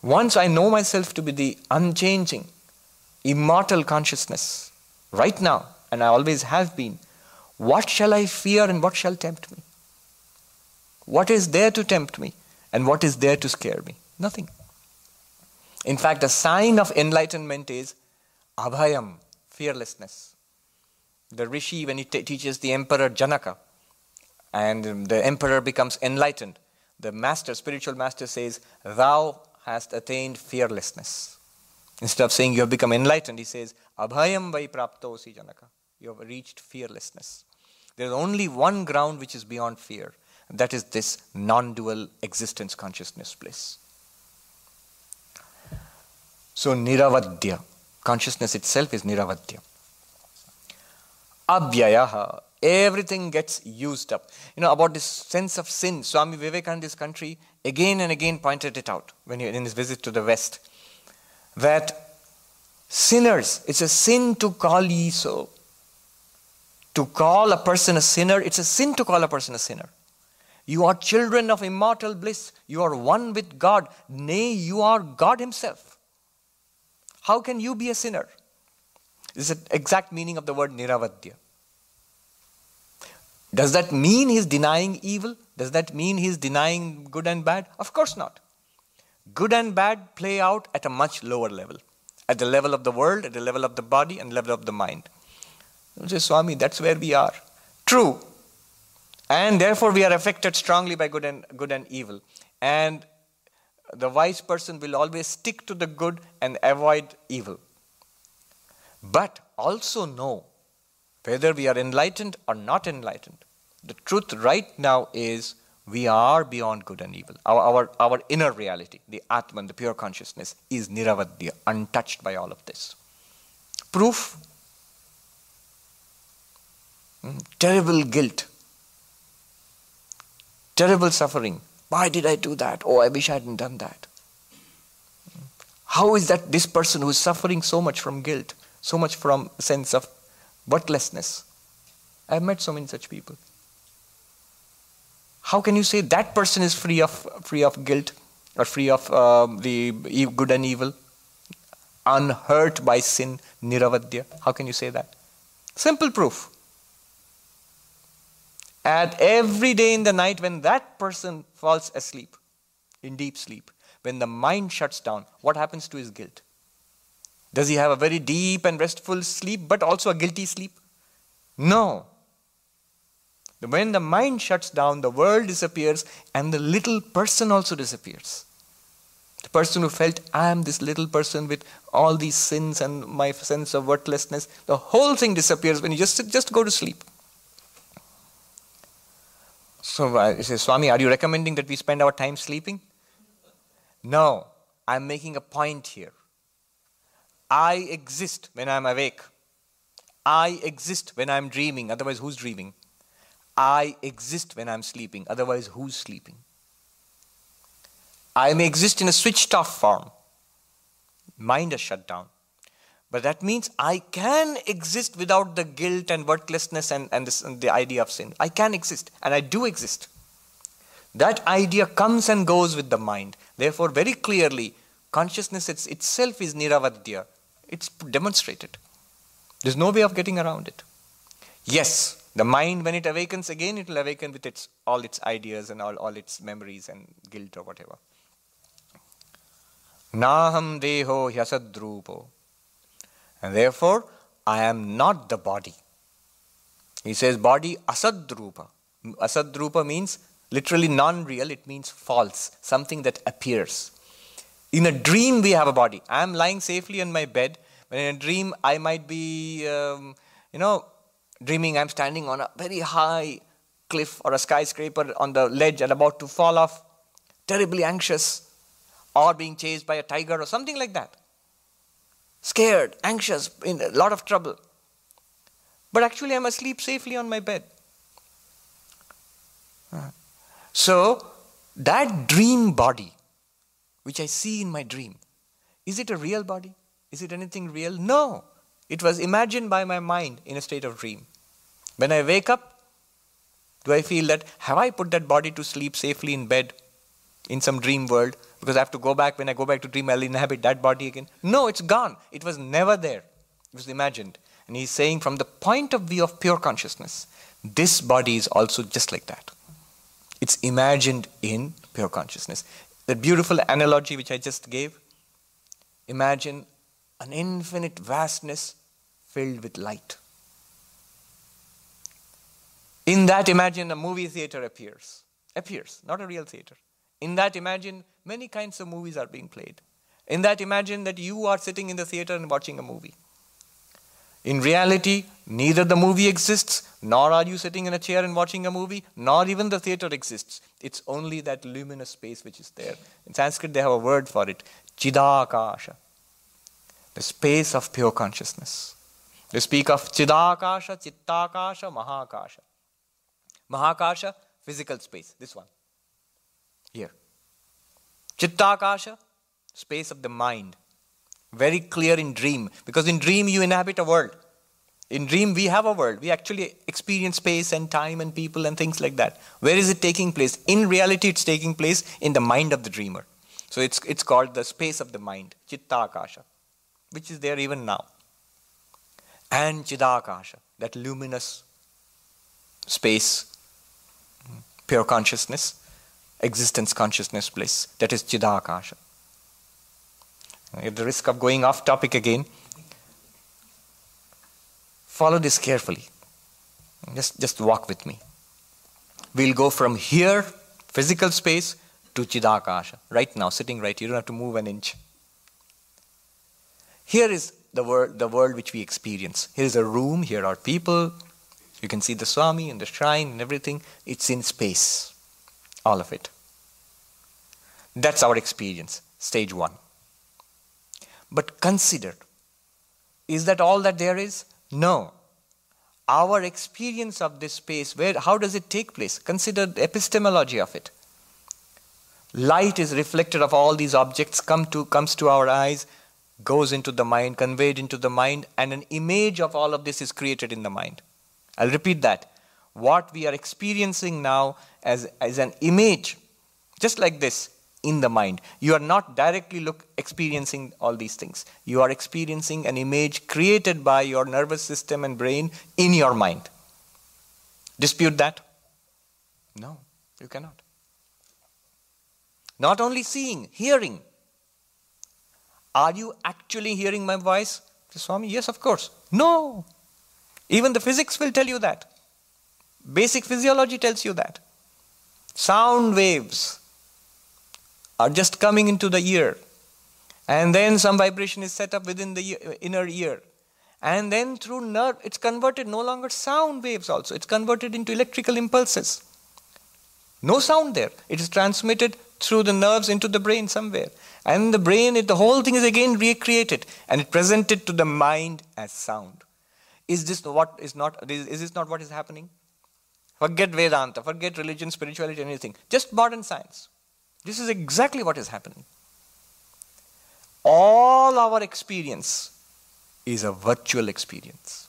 Once I know myself to be the unchanging, immortal consciousness, right now, and I always have been, what shall I fear and what shall tempt me? What is there to tempt me and what is there to scare me? Nothing. In fact, a sign of enlightenment is abhayam, fearlessness. The rishi, when he teaches the emperor Janaka, and the emperor becomes enlightened, the master, spiritual master says, thou hast attained fearlessness. Instead of saying you have become enlightened, he says, Abhayam vai praptosi janaka. You have reached fearlessness. There is only one ground which is beyond fear. And that is this non-dual existence consciousness bliss. So niravadya. Consciousness itself is niravadya. Abhyayaha. Everything gets used up. About this sense of sin, Swami Vivekananda's country again and again pointed it out when in his visit to the West. That sinners, it's a sin to call ye so. To call a person a sinner, it's a sin to call a person a sinner. You are children of immortal bliss. You are one with God. Nay, you are God himself. How can you be a sinner? This is the exact meaning of the word niravadya. Does that mean he's denying evil? Does that mean he's denying good and bad? Of course not. Good and bad play out at a much lower level. At the level of the world, at the level of the body, and level of the mind. You say, Swami, that's where we are. True. And therefore we are affected strongly by good and evil. And the wise person will always stick to the good and avoid evil. But also know whether we are enlightened or not enlightened. The truth right now is we are beyond good and evil. Our inner reality, the Atman, the pure consciousness, is niravadya, untouched by all of this. Proof? Terrible guilt. Terrible suffering. Why did I do that? Oh, I wish I hadn't done that. How is that this person who is suffering so much from guilt, so much from a sense of worthlessness? I've met so many such people. How can you say that person is free of guilt or free of the good and evil, unhurt by sin, niravadya? How can you say that? Simple proof. At every day in the night when that person falls asleep, in deep sleep, when the mind shuts down, what happens to his guilt? Does he have a very deep and restful sleep, but also a guilty sleep? No. When the mind shuts down, the world disappears and the little person also disappears. The person who felt, I am this little person with all these sins and my sense of worthlessness, the whole thing disappears when you just go to sleep. So I say, Swami, are you recommending that we spend our time sleeping? No, I'm making a point here. I exist when I'm awake. I exist when I'm dreaming, otherwise who's dreaming? I exist when I'm sleeping, otherwise who's sleeping? I may exist in a switched off form. Mind is shut down. But that means I can exist without the guilt and worthlessness and the idea of sin. I can exist, and I do exist. That idea comes and goes with the mind. Therefore, very clearly, consciousness itself is niravadya. It's demonstrated. There's no way of getting around it. Yes, the mind, when it awakens again, it will awaken with all its ideas and all its memories and guilt or whatever. Naham deho hyasadrupo. And therefore, I am not the body. He says body asadrupa. Asadrupa means literally non-real. It means false, something that appears. In a dream, we have a body. I am lying safely on my bed. When in a dream, I might be, dreaming I'm standing on a very high cliff or a skyscraper on the ledge and about to fall off, terribly anxious, or being chased by a tiger or something like that. Scared, anxious, in a lot of trouble. But actually I'm asleep safely on my bed. So, that dream body, which I see in my dream, is it a real body? Is it anything real? No. It was imagined by my mind in a state of dream. When I wake up, do I feel that, have I put that body to sleep safely in bed in some dream world? Because I have to go back, when I go back to dream, I'll inhabit that body again. No, it's gone. It was never there. It was imagined. And he's saying from the point of view of pure consciousness, this body is also just like that. It's imagined in pure consciousness. The beautiful analogy which I just gave, imagine an infinite vastness filled with light. In that, imagine a movie theater appears, not a real theater. In that, imagine many kinds of movies are being played. In that, imagine that you are sitting in the theater and watching a movie. In reality, neither the movie exists, nor are you sitting in a chair and watching a movie, nor even the theater exists. It's only that luminous space which is there. In Sanskrit, they have a word for it, Chidakasha, the space of pure consciousness. They speak of Chidakasha, Chittakasha, Mahakasha. Mahakasha, physical space, this one, here. Chittakasha, space of the mind. Very clear in dream, because in dream you inhabit a world. In dream we have a world. We actually experience space and time and people and things like that. Where is it taking place? In reality it's taking place in the mind of the dreamer. So it's called the space of the mind, Chittakasha, which is there even now. And Chidakasha, that luminous space, pure consciousness, existence consciousness place, that is Chidakasha. At the risk of going off topic again, follow this carefully. Just walk with me. We'll go from here, physical space, to Chidakasha. Right now, sitting right here, you don't have to move an inch. Here is the world which we experience. Here is a room, here are people. You can see the Swami and the shrine and everything. It's in space, all of it. That's our experience, stage 1. But consider, is that all that there is? No. Our experience of this space, how does it take place? Consider the epistemology of it. Light is reflected of all these objects, comes to our eyes, goes into the mind, conveyed into the mind, and an image of all of this is created in the mind. I'll repeat that. What we are experiencing now as an image, just like this, in the mind. You are not directly experiencing all these things. You are experiencing an image created by your nervous system and brain in your mind. Dispute that? No, you cannot. Not only seeing, hearing. Are you actually hearing my voice? Swami, yes, of course. No. Even the physics will tell you that. Basic physiology tells you that. Sound waves are just coming into the ear, and then some vibration is set up within the inner ear, and then through nerve it's converted, no longer sound waves also, it's converted into electrical impulses. No sound there. It is transmitted through the nerves into the brain somewhere, and the brain, the whole thing is again recreated and it presented to the mind as sound. Is this not what is happening? Forget Vedanta, forget religion, spirituality, anything, just modern science. This is exactly what is happening. All our experience is a virtual experience.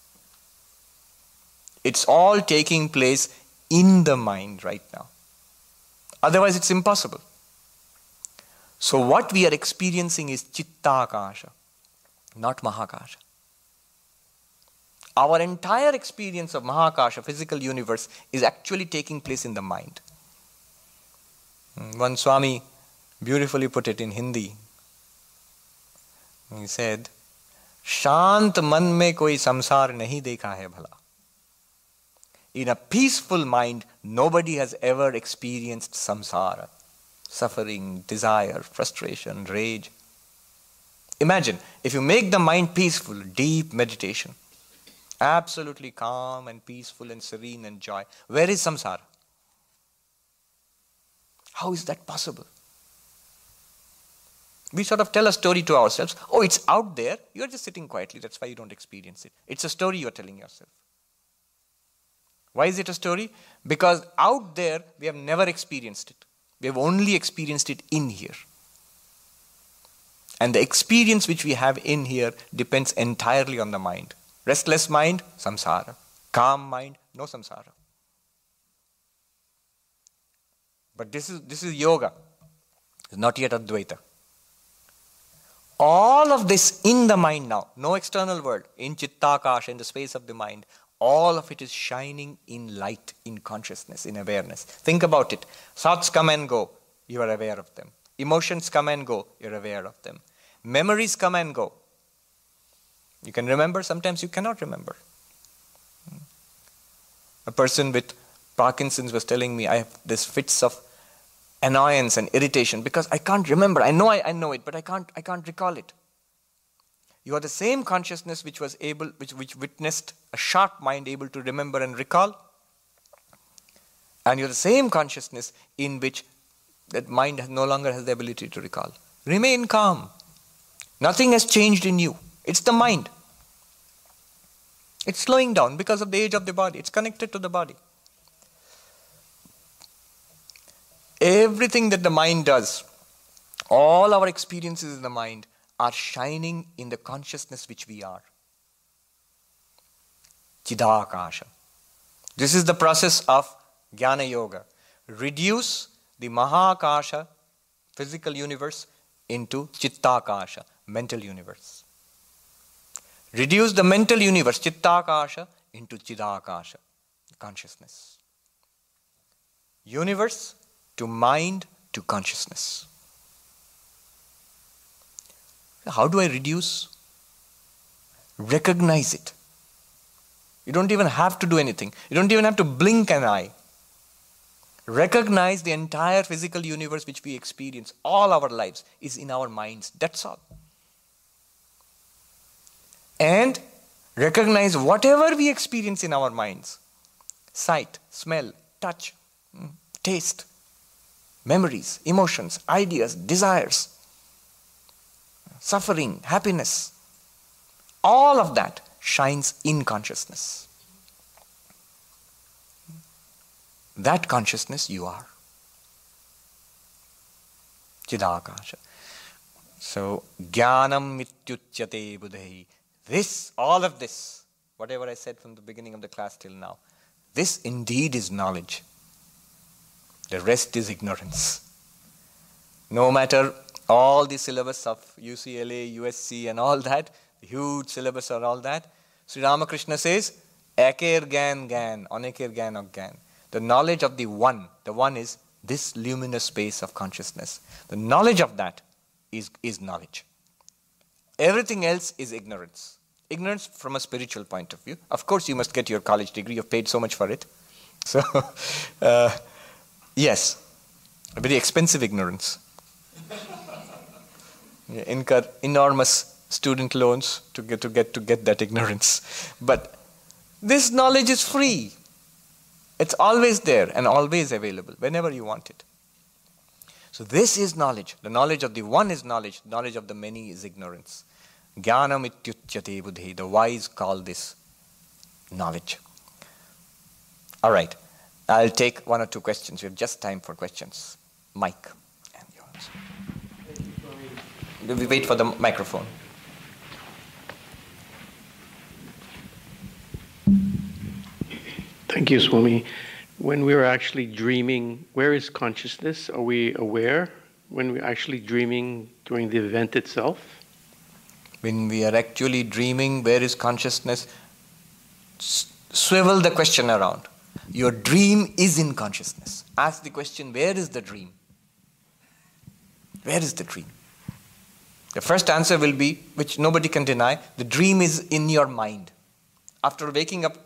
It's all taking place in the mind right now. Otherwise it's impossible. So what we are experiencing is Chittakasha, not Mahakasha. Our entire experience of Mahakasha, physical universe, is actually taking place in the mind. One Swami beautifully put it in Hindi. He said, Shant man mein koi samsar nahi dekha hai bhala. In a peaceful mind, nobody has ever experienced samsara, suffering, desire, frustration, rage. Imagine, if you make the mind peaceful, deep meditation, absolutely calm and peaceful and serene and joy, where is samsara? How is that possible? We sort of tell a story to ourselves. Oh, it's out there. You're just sitting quietly. That's why you don't experience it. It's a story you're telling yourself. Why is it a story? Because out there, we have never experienced it. We have only experienced it in here. And the experience which we have in here depends entirely on the mind. Restless mind, samsara. Calm mind, no samsara. But this is yoga. It's not yet Advaita. All of this in the mind now, no external world, in Chittakasha, in the space of the mind, all of it is shining in light, in consciousness, in awareness. Think about it. Thoughts come and go, you are aware of them. Emotions come and go, you're aware of them. Memories come and go. You can remember, sometimes you cannot remember. A person with Parkinson's was telling me, I have these fits of annoyance and irritation because I can't remember. I know it, but I can't recall it. You are the same consciousness which witnessed a sharp mind able to remember and recall. And you're the same consciousness in which that mind no longer has the ability to recall. Remain calm. Nothing has changed in you. It's the mind. It's slowing down because of the age of the body. It's connected to the body. Everything that the mind does, all our experiences in the mind are shining in the consciousness which we are. Chidakasha. This is the process of Jnana Yoga. Reduce the Mahakasha, physical universe, into Chittakasha, mental universe. Reduce the mental universe, Chittakasha, into Chidakasha, consciousness. Universe to mind to consciousness. How do I reduce? Recognize it. You don't even have to do anything. You don't even have to blink an eye. Recognize the entire physical universe which we experience, all our lives, is in our minds. That's all. And recognize whatever we experience in our minds, sight, smell, touch, taste, memories, emotions, ideas, desires, suffering, happiness, all of that shines in consciousness. That consciousness you are. Chidakasha. So, jnanam mityuchyate buddhi. This, all of this, whatever I said from the beginning of the class till now, this indeed is knowledge. The rest is ignorance. No matter all the syllabus of UCLA, USC and all that, the huge syllabus or all that, Sri Ramakrishna says, Eker Gyan Gyan, Aneker Gyan Agyan. The knowledge of the one is this luminous space of consciousness. The knowledge of that is knowledge. Everything else is ignorance. Ignorance from a spiritual point of view. Of course, you must get your college degree. You've paid so much for it. So, yes, a very expensive ignorance. You incur enormous student loans to get that ignorance. But this knowledge is free. It's always there and always available whenever you want it. So this is knowledge. The knowledge of the one is knowledge. Knowledge of the many is ignorance. Jnanam ityuchyate buddhi. The wise call this knowledge. All right. I'll take one or two questions. We have just time for questions. Mike. And yours. We wait for the microphone. Thank you, Swami. When we're actually dreaming, where is consciousness? Are we aware when we're actually dreaming during the event itself? When we are actually dreaming, where is consciousness? Swivel the question around. Your dream is in consciousness. Ask the question, where is the dream? Where is the dream? The first answer will be, which nobody can deny, the dream is in your mind. After waking up,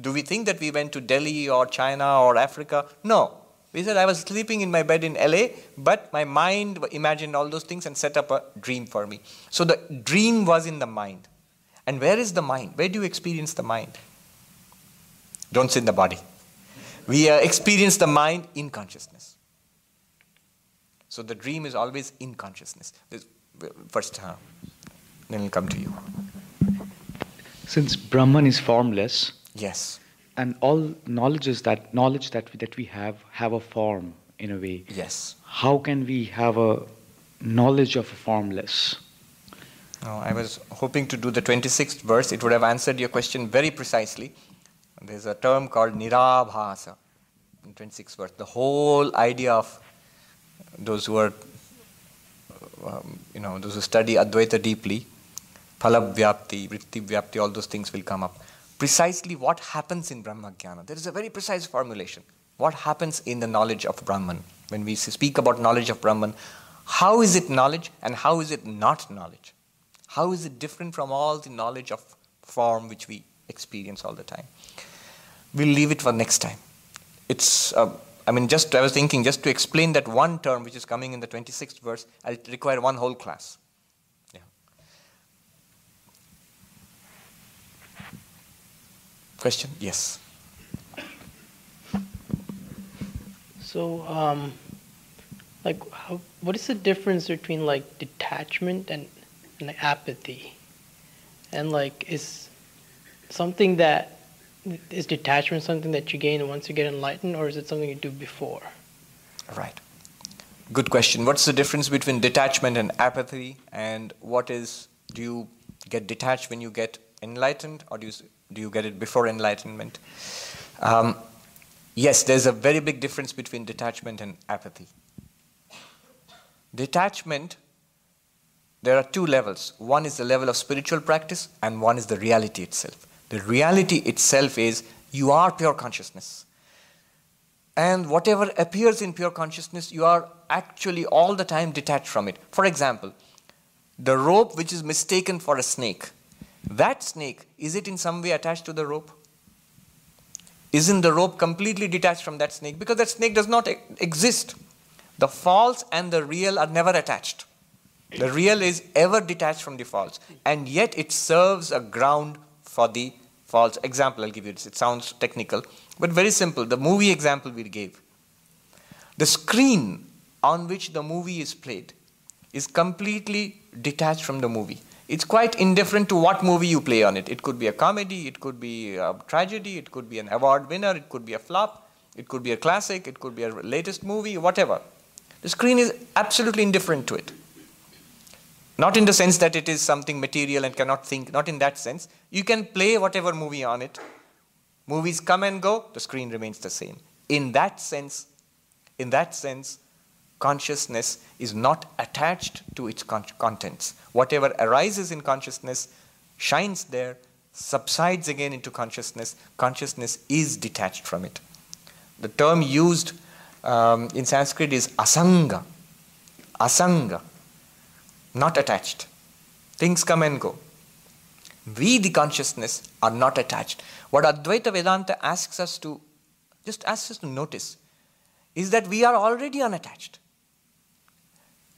do we think that we went to Delhi or China or Africa? No. We said I was sleeping in my bed in LA, but my mind imagined all those things and set up a dream for me. So the dream was in the mind. And where is the mind? Where do you experience the mind? Don't sit in the body. We experience the mind in consciousness. So the dream is always in consciousness. First, then we'll come to you. Since Brahman is formless, yes, and all knowledge that we have a form in a way. Yes. How can we have a knowledge of a formless? No, I was hoping to do the 26th verse. It would have answered your question very precisely. There's a term called nirabhasa in 26th verse. The whole idea of those who are, those who study Advaita deeply, phala-vyapti, vritti-vyapti, all those things will come up. Precisely what happens in Brahma-jnana. There is a very precise formulation. What happens in the knowledge of Brahman? When we speak about knowledge of Brahman, how is it knowledge and how is it not knowledge? How is it different from all the knowledge of form which we experience all the time? We'll leave it for next time. It's I was thinking, just to explain that one term which is coming in the 26th verse, I'll require one whole class. Yeah. Question? Yes. So, what is the difference between like detachment and apathy? And like, is detachment something that you gain once you get enlightened, or is it something you do before? Right. Good question. What's the difference between detachment and apathy? And do you get detached when you get enlightened, or do you get it before enlightenment? Yes, there's a very big difference between detachment and apathy. Detachment, there are two levels. One is the level of spiritual practice, and one is the reality itself. The reality itself is you are pure consciousness. And whatever appears in pure consciousness, you are actually all the time detached from it. For example, the rope which is mistaken for a snake, that snake, is it in some way attached to the rope? Isn't the rope completely detached from that snake? Because that snake does not exist. The false and the real are never attached. The real is ever detached from the false. And yet it serves a ground for the false. Example I'll give you. It sounds technical, but very simple. The movie example we gave. The screen on which the movie is played is completely detached from the movie. It's quite indifferent to what movie you play on it. It could be a comedy, it could be a tragedy, it could be an award winner, it could be a flop, it could be a classic, it could be a latest movie, whatever. The screen is absolutely indifferent to it. Not in the sense that it is something material and cannot think, not in that sense. You can play whatever movie on it. Movies come and go, the screen remains the same. In that sense, consciousness is not attached to its contents. Whatever arises in consciousness shines there, subsides again into consciousness. Consciousness is detached from it. The term used in Sanskrit is asanga. Asanga. Not attached. Things come and go. We, the consciousness, are not attached. What Advaita Vedanta asks us to notice is that we are already unattached.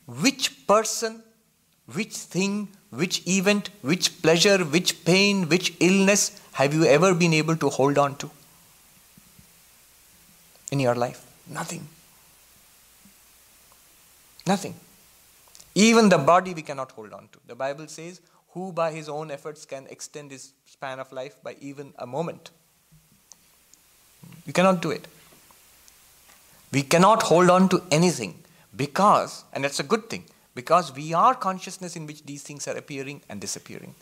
Which person, which thing, which event, which pleasure, which pain, which illness have you ever been able to hold on to in your life? Nothing. Nothing. Even the body we cannot hold on to. The Bible says, who by his own efforts can extend his span of life by even a moment? You cannot do it. We cannot hold on to anything because, and that's a good thing, because we are consciousness in which these things are appearing and disappearing.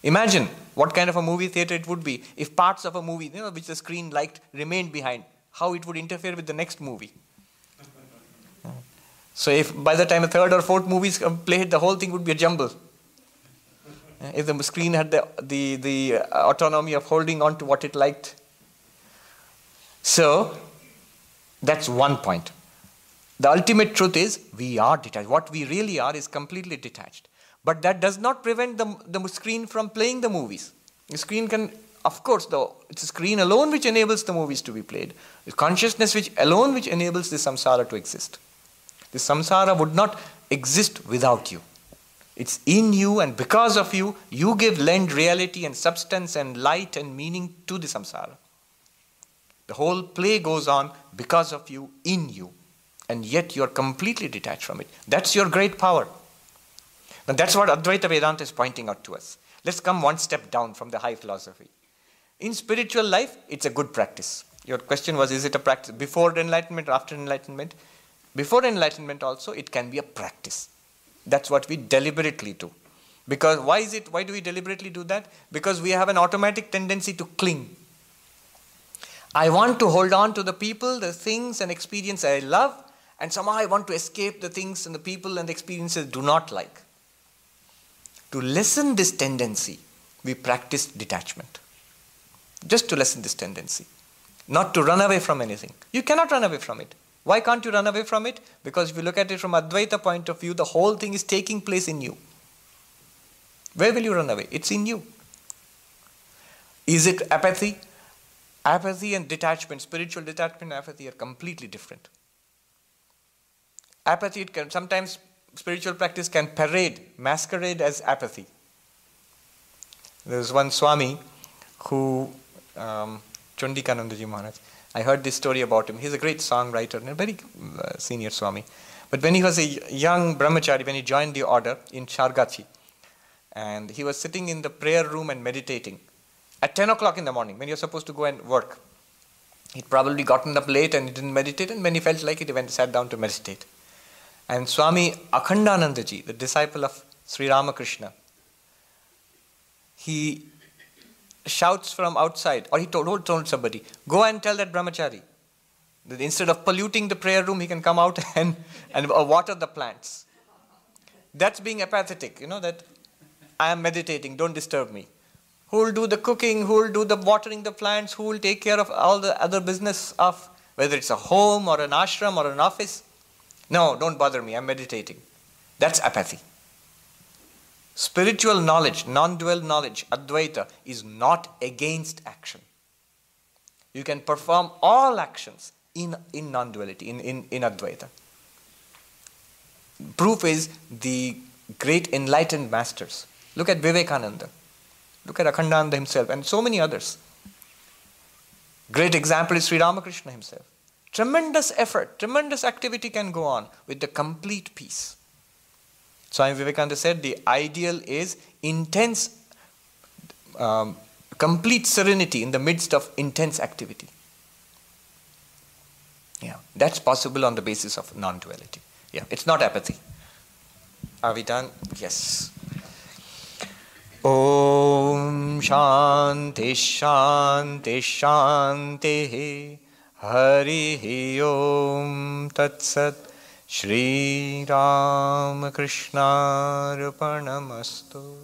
Imagine what kind of a movie theater it would be if parts of a movie, which the screen liked, remained behind. How it would interfere with the next movie. So if by the time a third or fourth movie is played, the whole thing would be a jumble. If the screen had the autonomy of holding on to what it liked. So that's one point. The ultimate truth is we are detached. What we really are is completely detached. But that does not prevent the screen from playing the movies. The screen can, of course, it's the screen alone which enables the movies to be played. It's consciousness which enables the samsara to exist. The samsara would not exist without you. It's in you, and because of you, you lend reality and substance and light and meaning to the samsara. The whole play goes on because of you, in you, and yet you're completely detached from it. That's your great power. And that's what Advaita Vedanta is pointing out to us. Let's come one step down from the high philosophy. In spiritual life, it's a good practice. Your question was, is it a practice before enlightenment or after enlightenment? Before enlightenment also, it can be a practice. That's what we deliberately do. Because why do we deliberately do that? Because we have an automatic tendency to cling. I want to hold on to the people, the things and experiences I love, and somehow I want to escape the things and the people and the experiences I do not like. To lessen this tendency, we practice detachment. Just to lessen this tendency. Not to run away from anything. You cannot run away from it. Why can't you run away from it? Because if you look at it from Advaita point of view, the whole thing is taking place in you. Where will you run away? It's in you. Is it apathy? Apathy and detachment, spiritual detachment and apathy are completely different. Apathy, sometimes spiritual practice can masquerade as apathy. There was one Swami who, Chandikanandaji Maharaj, I heard this story about him. He's a great songwriter and a very senior Swami. But when he was a young brahmachari, when he joined the order in Shargachi, and he was sitting in the prayer room and meditating at 10 o'clock in the morning when you're supposed to go and work. He'd probably gotten up late and he didn't meditate, and when he felt like it, he sat down to meditate. And Swami Akhandanandaji, the disciple of Sri Ramakrishna, he shouts from outside, or he told somebody, go and tell that brahmachari that instead of polluting the prayer room, he can come out and water the plants. That's being apathetic, that I am meditating, don't disturb me. Who will do the cooking, who will do the watering the plants, who will take care of all the other business of, whether it's a home or an ashram or an office? No, don't bother me, I'm meditating. That's apathy. Spiritual knowledge, non-dual knowledge, Advaita, is not against action. You can perform all actions in non-duality, in Advaita. Proof is the great enlightened masters. Look at Vivekananda. Look at Akhandananda himself and so many others. Great example is Sri Ramakrishna himself. Tremendous effort, tremendous activity can go on with the complete peace. Swami Vivekananda said the ideal is intense, complete serenity in the midst of intense activity. Yeah, that's possible on the basis of non-duality. Yeah, it's not apathy. Are we done? Yes. Om Shanti Shanti Shanti Hari Om Tat Sat Shri Ram Krishna Arpanamastu.